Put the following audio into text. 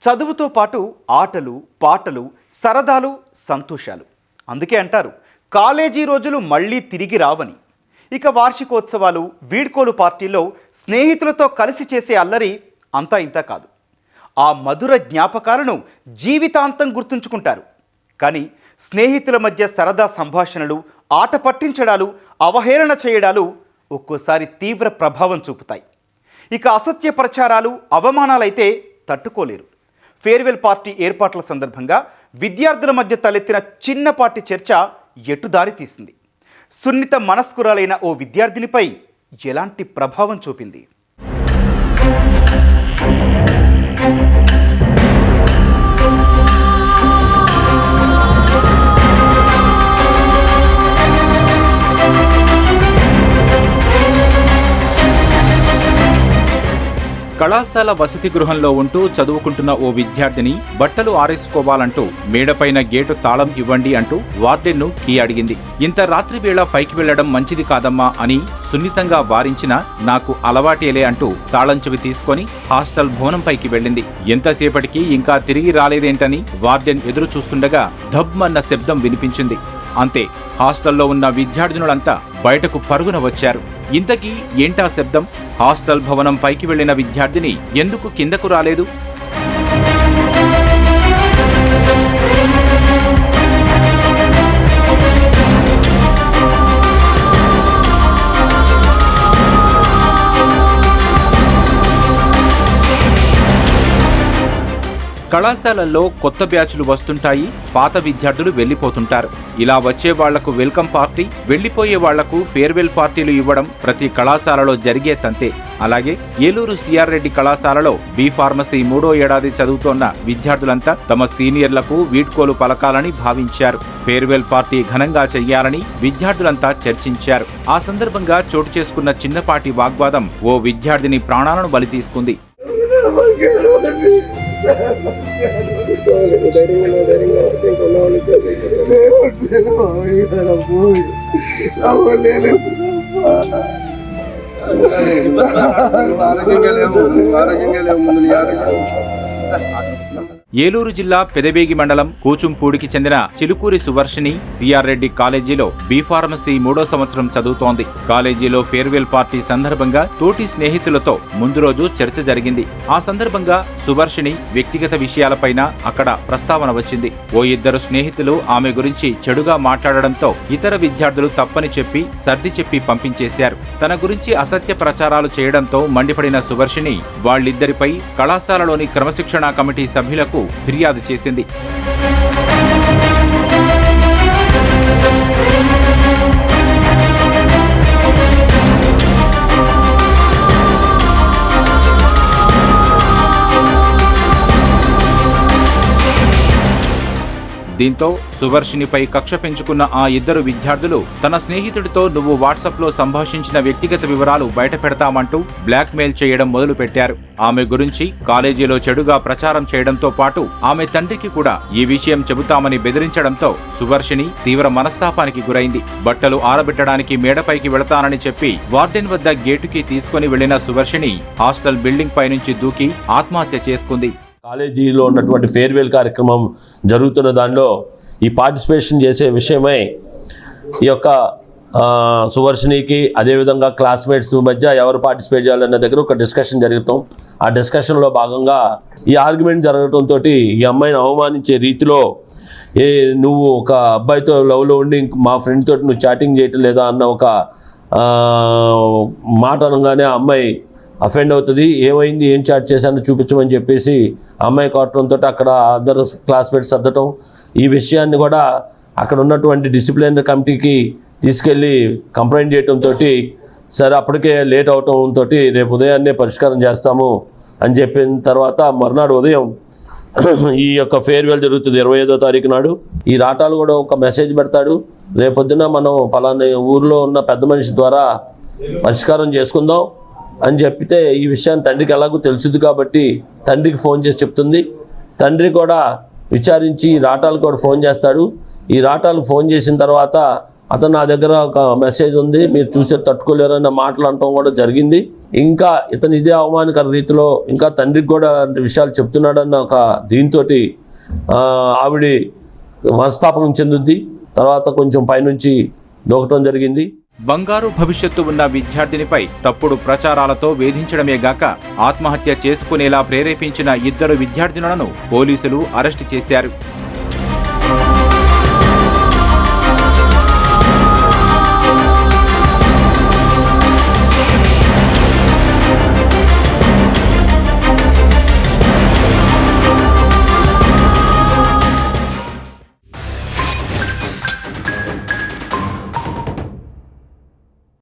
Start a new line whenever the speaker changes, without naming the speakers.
చదువుతో పాటు ఆటలు పాటలు సరదాలు సంతోషాలు. అందుకే అంటారు కాలేజీ రోజులు మళ్ళీ తిరిగి రావని. ఇక వార్షికోత్సవాలు వీడ్కోలు పార్టీల్లో స్నేహితులతో కలిసి చేసే అల్లరి అంతా ఇంత కాదు. ఆ మధుర జ్ఞాపకాలను జీవితాంతం గుర్తుంచుకుంటారు. కానీ స్నేహితుల మధ్య సరదా సంభాషణలు, ఆట పట్టించడాలు, అవహేళన చేయడాలు ఒక్కోసారి తీవ్ర ప్రభావం చూపుతాయి. ఇక అసత్య ప్రచారాలు, అవమానాలైతే తట్టుకోలేరు. ఫేర్వెల్ పార్టీ ఏర్పాట్ల సందర్భంగా విద్యార్థుల మధ్య తలెత్తిన చిన్నపాటి చర్చ ఎటు దారి తీసింది? సున్నిత మనస్కురాలైన ఓ విద్యార్థినిపై ఎలాంటి ప్రభావం చూపింది?
కళాశాల వసతి గృహంలో ఉంటూ చదువుకుంటున్న ఓ విద్యార్థిని బట్టలు ఆరేసుకోవాలంటూ మేడపైన గేటు తాళం ఇవ్వండి అంటూ వార్డెన్ను కీ అడిగింది. ఇంత రాత్రి వేళ పైకి వెళ్లడం మంచిది కాదమ్మా అని సున్నితంగా వారించినా నాకు అలవాటేలే అంటూ తాళం చెవి తీసుకొని హాస్టల్ భవనంపైకి వెళ్ళింది. ఎంతసేపటికి ఇంకా తిరిగి రాలేదేంటని వార్డెన్ ఎదురు చూస్తుండగా ఢబ్బన్న శబ్దం వినిపించింది. అంతే, హాస్టల్లో ఉన్న విద్యార్థినులంతా బయటకు పరుగున వచ్చారు. ఇంతకీ ఏంటా శబ్దం? హాస్టల్ భవనం పైకి వెళ్లిన విద్యార్థిని ఎందుకు కిందకు రాలేదు? కళాశాలల్లో కొత్త బ్యాచ్లు వస్తుంటాయి, పాత విద్యార్థులు వెళ్లిపోతుంటారు. ఇలా వచ్చే వాళ్లకు వెల్కమ్ పార్టీ, వెళ్లిపోయే వాళ్లకు ఫేర్వెల్ పార్టీలు ఇవ్వడం ప్రతి కళాశాలలో జరిగే తంతే. అలాగే ఏలూరు సిఆర్ రెడ్డి కళాశాలలో బి ఫార్మసీ 3వ ఏడాది చదువుతోన్న విద్యార్థులంతా తమ సీనియర్లకు వీడ్కోలు పలకాలని భావించారు. ఫేర్వెల్ పార్టీ ఘనంగా చెయ్యాలని విద్యార్థులంతా చర్చించారు. ఆ సందర్భంగా చోటు చేసుకున్న చిన్నపాటి వాగ్వాదం ఓ విద్యార్థిని ప్రాణాలను బలి తీసుకుంది. ఏలూరు జిల్లా పెదవేగి మండలం కూచుంపూడికి చెందిన చిలుకూరి సువర్షిని సిఆర్ రెడ్డి కాలేజీలో బి ఫార్మసీ 3వ సంవత్సరం చదువుతోంది. కాలేజీలో ఫేర్వెల్ పార్టీ సందర్భంగా తోటి స్నేహితులతో ముందు రోజు చర్చ జరిగింది. ఆ సందర్భంగా సువర్షిని వ్యక్తిగత విషయాలపైన అక్కడ ప్రస్తావన వచ్చింది. ఓ ఇద్దరు స్నేహితులు ఆమె గురించి చెడుగా మాట్లాడడంతో ఇతర విద్యార్థులు తప్పని చెప్పి సర్ది చెప్పి పంపించేశారు. తన గురించి అసత్య ప్రచారాలు చేయడంతో మండిపడిన సువర్షిని వాళ్ళిద్దరిపై కళాశాలలోని క్రమశిక్షణా కమిటీ సభ్యులకు ఫిర్యాదు చేసింది. దీంతో సువర్షినిపై కక్ష పెంచుకున్న ఆ ఇద్దరు విద్యార్థులు తన స్నేహితుడితో నువ్వు వాట్సాప్లో సంభాషించిన వ్యక్తిగత వివరాలు బయట పెడతామంటూ బ్లాక్మెయిల్ చేయడం మొదలుపెట్టారు. ఆమె గురించి కాలేజీలో చెడుగా ప్రచారం చేయడంతో పాటు ఆమె తండ్రికి కూడా ఈ విషయం చెబుతామని బెదిరించడంతో సువర్షిని తీవ్ర మనస్తాపానికి గురైంది. బట్టలు ఆరబెట్టడానికి మేడపైకి వెళతానని చెప్పి వార్డెన్ వద్ద గేటుకి తీసుకుని వెళ్లిన సువర్షిని హాస్టల్ బిల్డింగ్ పైనుంచి దూకి ఆత్మహత్య చేసుకుంది.
కాలేజీలో ఉన్నటువంటి ఫేర్వెల్ కార్యక్రమం జరుగుతున్న దానిలో ఈ పార్టిసిపేషన్ చేసే విషయమై ఈ యొక్క సువర్షినికి అదేవిధంగా క్లాస్మేట్స్ మధ్య ఎవరు పార్టిసిపేట్ చేయాలన్న దగ్గర ఒక డిస్కషన్ జరుగుతాం. ఆ డిస్కషన్లో భాగంగా ఈ ఆర్గ్యుమెంట్ జరగడంతో ఈ అమ్మాయిని అవమానించే రీతిలో నువ్వు ఒక అబ్బాయితో లవ్లో ఉండి మా ఫ్రెండ్ తోటి నువ్వు చాటింగ్ చేయటం లేదా అన్న ఒక మాట అనగానే ఆ అమ్మాయి అఫెండ్ అవుతుంది. ఏమైంది, ఏం చాట్ చేశానో చూపించమని చెప్పేసి అమ్మాయి కొట్టడంతో అక్కడ అదర్ క్లాస్మేట్స్ సర్దటం, ఈ విషయాన్ని కూడా అక్కడ ఉన్నటువంటి డిసిప్లినరీ కమిటీకి తీసుకెళ్ళి కంప్లైంట్ చేయడంతో సరే అప్పటికే లేట్ అవటంతో రేపు ఉదయాన్నే పరిష్కారం చేస్తాము అని చెప్పిన తర్వాత మర్నాడు ఉదయం ఈ యొక్క ఫేర్వెల్ జరుగుతుంది 25వ తారీఖు నాడు. ఈ రాటాలు కూడా ఒక మెసేజ్ పెడతాడు, రేపొద్దున మనం పలానా ఊర్లో ఉన్న పెద్ద మనిషి ద్వారా పరిష్కారం చేసుకుందాం అని చెప్పితే ఈ విషయాన్ని తండ్రికి ఎలాగో తెలుసుది కాబట్టి తండ్రికి ఫోన్ చేసి చెప్తుంది. తండ్రి కూడా విచారించి రాటాలు కూడా ఫోన్ చేస్తాడు. ఈ రాటాలకు ఫోన్ చేసిన తర్వాత అతను నా దగ్గర ఒక మెసేజ్ ఉంది, మీరు చూసే తట్టుకోలేరన్న మాటలు అనటం కూడా జరిగింది. ఇంకా ఇతను ఇదే అవమానకర రీతిలో ఇంకా తండ్రికి కూడా విషయాలు చెప్తున్నాడన్న ఒక దీంతో ఆవిడ మనస్తాపం చెందుద్ది. తర్వాత కొంచెం పైనుంచి దూకటం జరిగింది.
బంగారు భవిష్యత్తు ఉన్న విద్యార్థినిపై తప్పుడు ప్రచారాలతో వేధించడమే గాక ఆత్మహత్య చేసుకునేలా ప్రేరేపించిన 2 విద్యార్థినులను పోలీసులు అరెస్టు చేశారు.